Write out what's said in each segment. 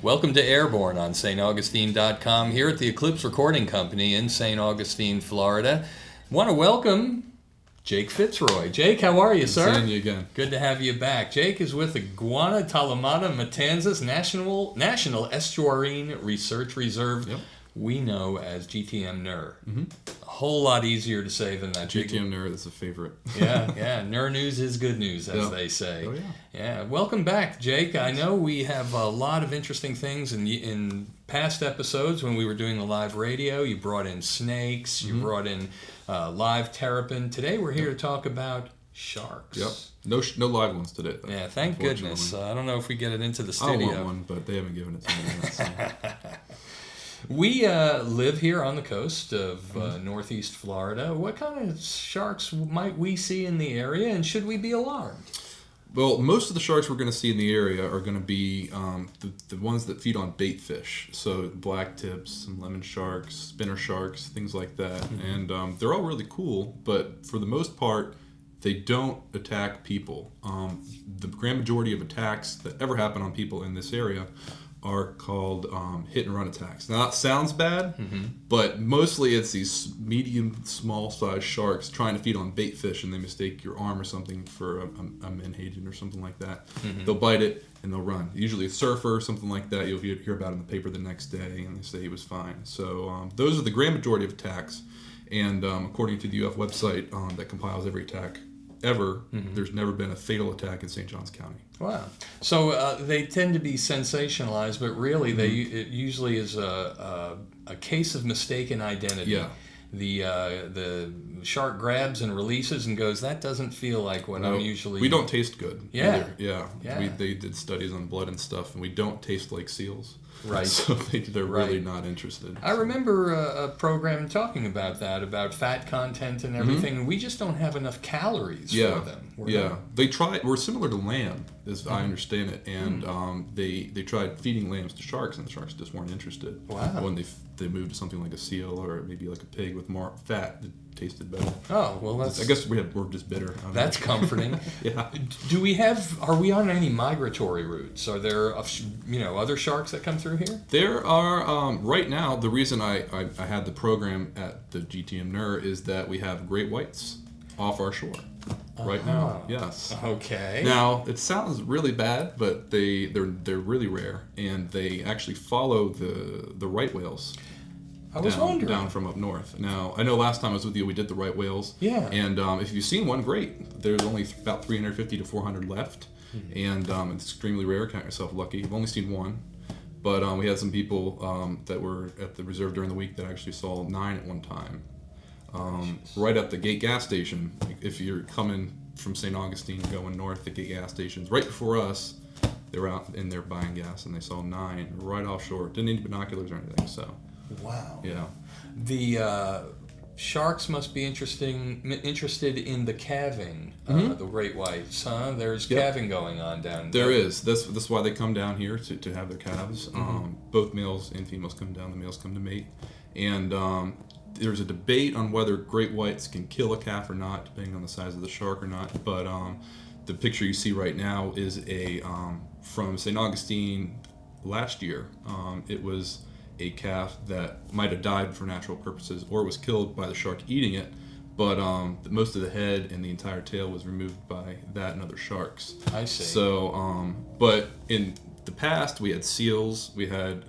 Welcome to Airborne on staugustine.com here at the Eclipse Recording Company in St. Augustine, Florida. Want to welcome Jake Fitzroy. Jake, how are you, sir? Seeing you again. Good to have you back. Jake is with the Guantanamo Matanzas National Estuarine Research Reserve. Yep. We know as GTM NER. Mm-hmm. A whole lot easier to say than that. GTM NER is a favorite. yeah. NER news is good news, as they say. Oh, yeah. Yeah. Welcome back, Jake. I know we have a lot of interesting things in past episodes when we were doing the live radio. You brought in snakes. You brought in live terrapin. Today we're here to talk about sharks. Yep. No live ones today, though. Yeah, thank goodness. I don't know if we get it into the studio. I want one, but they haven't given it to me yet. So. We live here on the coast of northeast Florida. What kind of sharks might we see in the area, and should we be alarmed? Well, most of the sharks we're going to see in the area are going to be the ones that feed on bait fish. So black tips, some lemon sharks, spinner sharks, things like that. Mm-hmm. And they're all really cool, but for the most part, they don't attack people. The grand majority of attacks that ever happen on people in this area are called hit and run attacks. Now that sounds bad, but mostly it's these medium, small sized sharks trying to feed on bait fish, and they mistake your arm or something for a menhaden or something like that. They'll bite it and they'll run. Usually a surfer or something like that. You'll hear about it in the paper the next day, and they say he was fine. So those are the grand majority of attacks, and according to the UF website that compiles every attack ever, there's never been a fatal attack in St. Johns County. Wow. So they tend to be sensationalized, but really it usually is a case of mistaken identity. Yeah. The shark grabs and releases and goes, that doesn't feel like what I'm usually... We don't taste good. Yeah. Either. Yeah. They did studies on blood and stuff, and we don't taste like seals. Right. So they're really not interested. I remember a program talking about that, about fat content and everything. And we just don't have enough calories for them. We're similar to lamb, as I understand it, and they tried feeding lambs to sharks, and the sharks just weren't interested. Wow. When they moved to something like a seal or maybe like a pig with more fat, it tasted better. Oh, well, I guess we're just bitter. That's comforting. Yeah. Are we on any migratory routes? Are there other sharks that come through here? There are, right now, the reason I had the program at the GTM NER is that we have great whites off our shore right now. Yes. Okay. Now, it sounds really bad, but they're really rare, and they actually follow the right whales. I was wondering. Down from up north. Now, I know last time I was with you, we did the right whales. Yeah. And if you've seen one, great. There's only about 350 to 400 left, and it's extremely rare. Count yourself lucky. I've only seen one. But we had some people that were at the reserve during the week that actually saw 9 at one time. Right at the Gate gas station. If you're coming from St. Augustine going north, the Gate gas station's right before us. They were out in there buying gas, and they saw 9 right offshore. Didn't need binoculars or anything, so... Wow. Yeah. The sharks must be interested in the calving, the great whites, huh? There's calving going on down there. There is. That's why they come down here to have their calves. Both males and females come down. The males come to mate. And there's a debate on whether great whites can kill a calf or not, depending on the size of the shark or not. But the picture you see right now is from St. Augustine last year. It was a calf that might have died for natural purposes or was killed by the shark eating it, but most of the head and the entire tail was removed by that and other sharks. I see. So, but in the past, we had seals, we had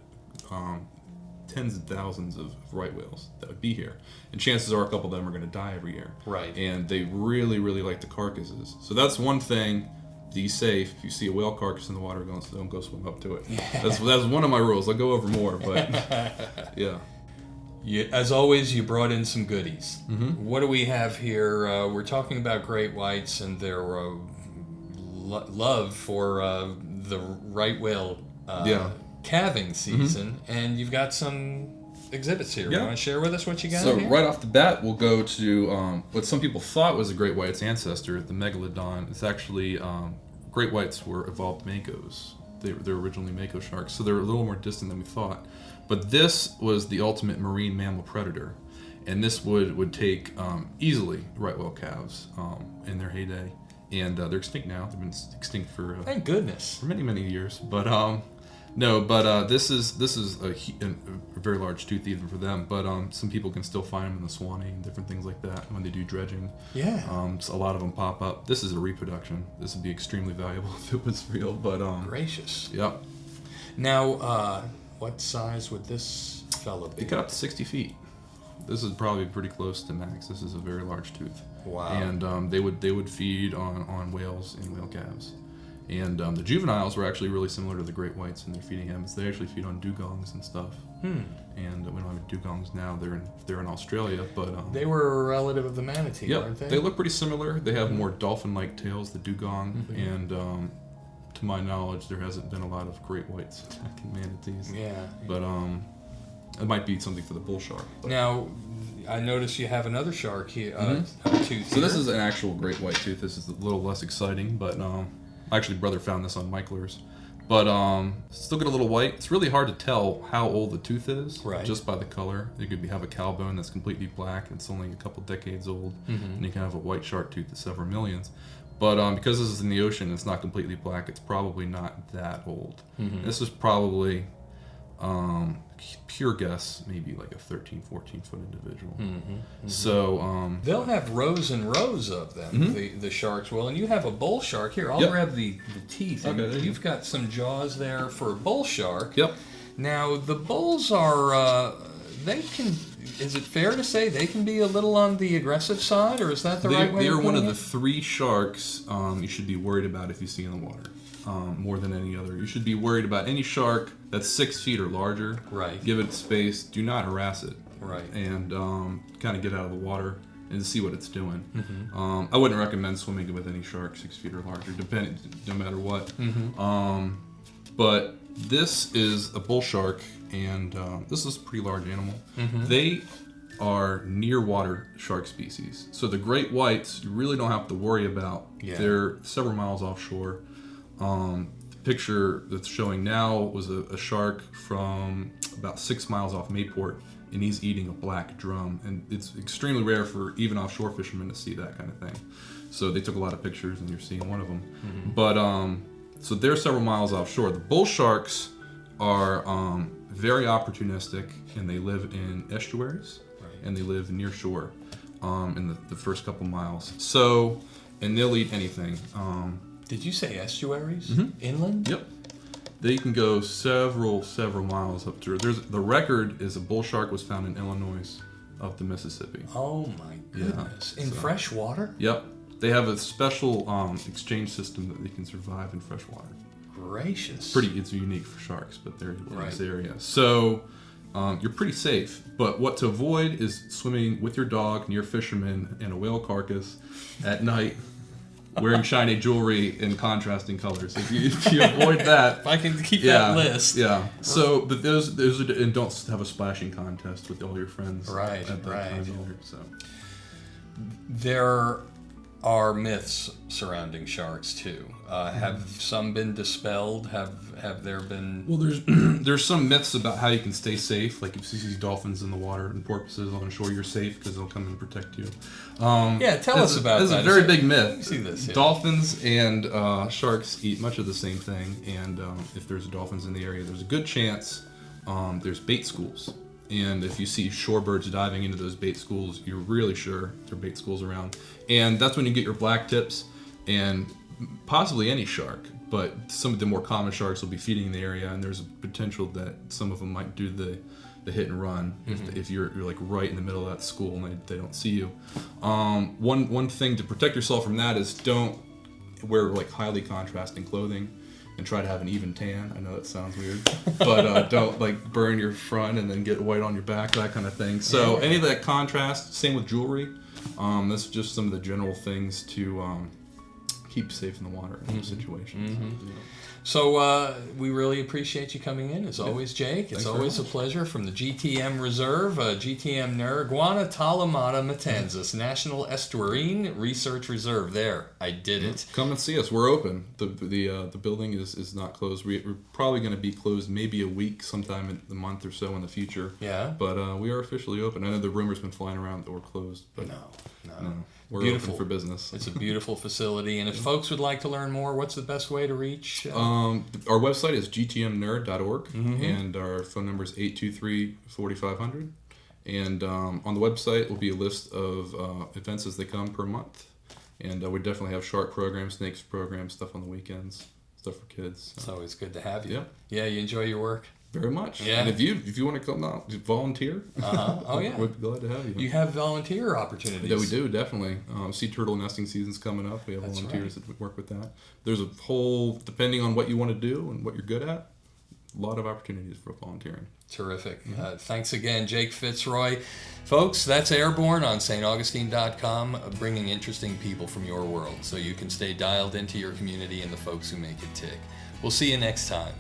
tens of thousands of right whales that would be here, and chances are a couple of them are going to die every year. Right. And they really, really like the carcasses. So that's one thing. Be safe. If you see a whale carcass in the water, don't go swim up to it. That's one of my rules. I'll go over more, but yeah. As always, you brought in some goodies. What do we have here? We're talking about great whites and their love for the right whale calving season, and you've got some exhibits here. You want to share with us what you got So here? right off the bat, we'll go to what some people thought was a great white's ancestor, the megalodon. It's actually great whites were evolved makos. They're originally mako sharks, so they're a little more distant than we thought. But this was the ultimate marine mammal predator, and this would take easily right whale calves in their heyday. And they're extinct now. They've been extinct for thank goodness for many years. But No, but this is a very large tooth even for them. But some people can still find them in the Swanee and different things like that when they do dredging. Yeah. So a lot of them pop up. This is a reproduction. This would be extremely valuable if it was real. But Gracious. Yep. Now, what size would this fella be? It got up to 60 feet. This is probably pretty close to max. This is a very large tooth. Wow. And they would feed on whales and whale calves. And the juveniles were actually really similar to the great whites in their feeding habits. They actually feed on dugongs and stuff. And we don't have dugongs now. They're in Australia, but they were a relative of the manatee, weren't they? They look pretty similar. They have more dolphin-like tails, the dugong, and to my knowledge, there hasn't been a lot of great whites attacking manatees. Yeah. But it might be something for the bull shark. But. Now, I notice you have another shark here, tooth. So this is an actual great white tooth. This is a little less exciting, but actually, brother found this on Michler's. But still get a little white. It's really hard to tell how old the tooth is just by the color. You could have a cow bone that's completely black. It's only a couple decades old, and you can have a white shark tooth that's several millions. But because this is in the ocean, it's not completely black. It's probably not that old. This is probably pure guess, maybe like a 13, 14 foot individual. So they'll have rows and rows of them. The sharks will, and you have a bull shark here. I'll grab the teeth. Okay, You've got some jaws there for a bull shark. Yep. Now the bulls are they can. Is it fair to say they can be a little on the aggressive side, or is that the right way? They are one of the it? 3 sharks you should be worried about if you see in the water. More than any other. You should be worried about any shark that's 6 feet or larger. Right. Give it space. Do not harass it. Right. And kind of get out of the water and see what it's doing. I wouldn't recommend swimming with any shark 6 feet or larger, no matter what. But this is a bull shark, and this is a pretty large animal. They are near water shark species. So the great whites, you really don't have to worry about. Yeah. They're several miles offshore. The picture that's showing now was a shark from about 6 miles off Mayport, and he's eating a black drum. And it's extremely rare for even offshore fishermen to see that kind of thing. So they took a lot of pictures, and you're seeing one of them. But so they're several miles offshore. The bull sharks are very opportunistic, and they live in estuaries, and they live near shore in the first couple miles. So, and they'll eat anything. Did you say estuaries? Inland? Yep. They can go several miles up to. The record is a bull shark was found in Illinois up the Mississippi. Oh my goodness! In fresh water? Yep. They have a special exchange system that they can survive in fresh water. Gracious. It's unique for sharks, but they're in this area. So you're pretty safe. But what to avoid is swimming with your dog near fishermen and a whale carcass at night. Wearing shiny jewelry in contrasting colors. If you avoid that, if I can keep that list. Yeah. So, but those are, and don't have a splashing contest with all your friends. Right. At that time either, so. There are myths surrounding sharks too. Have some been dispelled? Have there been? Well, there's some myths about how you can stay safe. Like if you see dolphins in the water and porpoises on shore, you're safe because they'll come and protect you. Tell us about that. That's a very big myth. See this? Yeah. Dolphins and sharks eat much of the same thing, and if there's dolphins in the area, there's a good chance there's bait schools. And if you see shorebirds diving into those bait schools, you're really sure there are bait schools around. And that's when you get your black tips and possibly any shark. But some of the more common sharks will be feeding in the area, and there's a potential that some of them might do the hit and run if you're like right in the middle of that school and they don't see you. One thing to protect yourself from that is don't wear like highly contrasting clothing. And try to have an even tan. I know that sounds weird, but don't like burn your front and then get white on your back, that kind of thing. So any of that contrast, same with jewelry. That's just some of the general things to keep safe in the water in those situations. Yeah. So we really appreciate you coming in, as always, Jake. It's Thanks always a pleasure. From the GTM Reserve, GTM Nariguana Talamata Matanzas National Estuarine Research Reserve. There, I did it. Come and see us. We're open. The building is not closed. We're probably going to be closed maybe a week, sometime in the month or so in the future. Yeah. But we are officially open. I know the rumor's been flying around that we're closed. But No. We're Beautiful. open for business. It's a beautiful facility. And if folks would like to learn more, what's the best way to reach? Our website is gtmnerd.org, Mm-hmm. and our phone number is 823-4500. And on the website will be a list of events as they come per month. And we definitely have shark programs, snakes programs, stuff on the weekends, stuff for kids. It's always good to have you. Yeah. Yeah, you enjoy your work? Very much. Yeah. And if you want to come out, volunteer. Oh, yeah. We'd be glad to have you. You have volunteer opportunities. Yeah, we do, definitely. Sea turtle nesting season's coming up. We have That's volunteers that work with that. There's a whole, depending on what you want to do and what you're good at, a lot of opportunities for volunteering. Terrific. Thanks again, Jake Fitzroy. Folks, that's Airborne on staugustine.com, bringing interesting people from your world so you can stay dialed into your community and the folks who make it tick. We'll see you next time.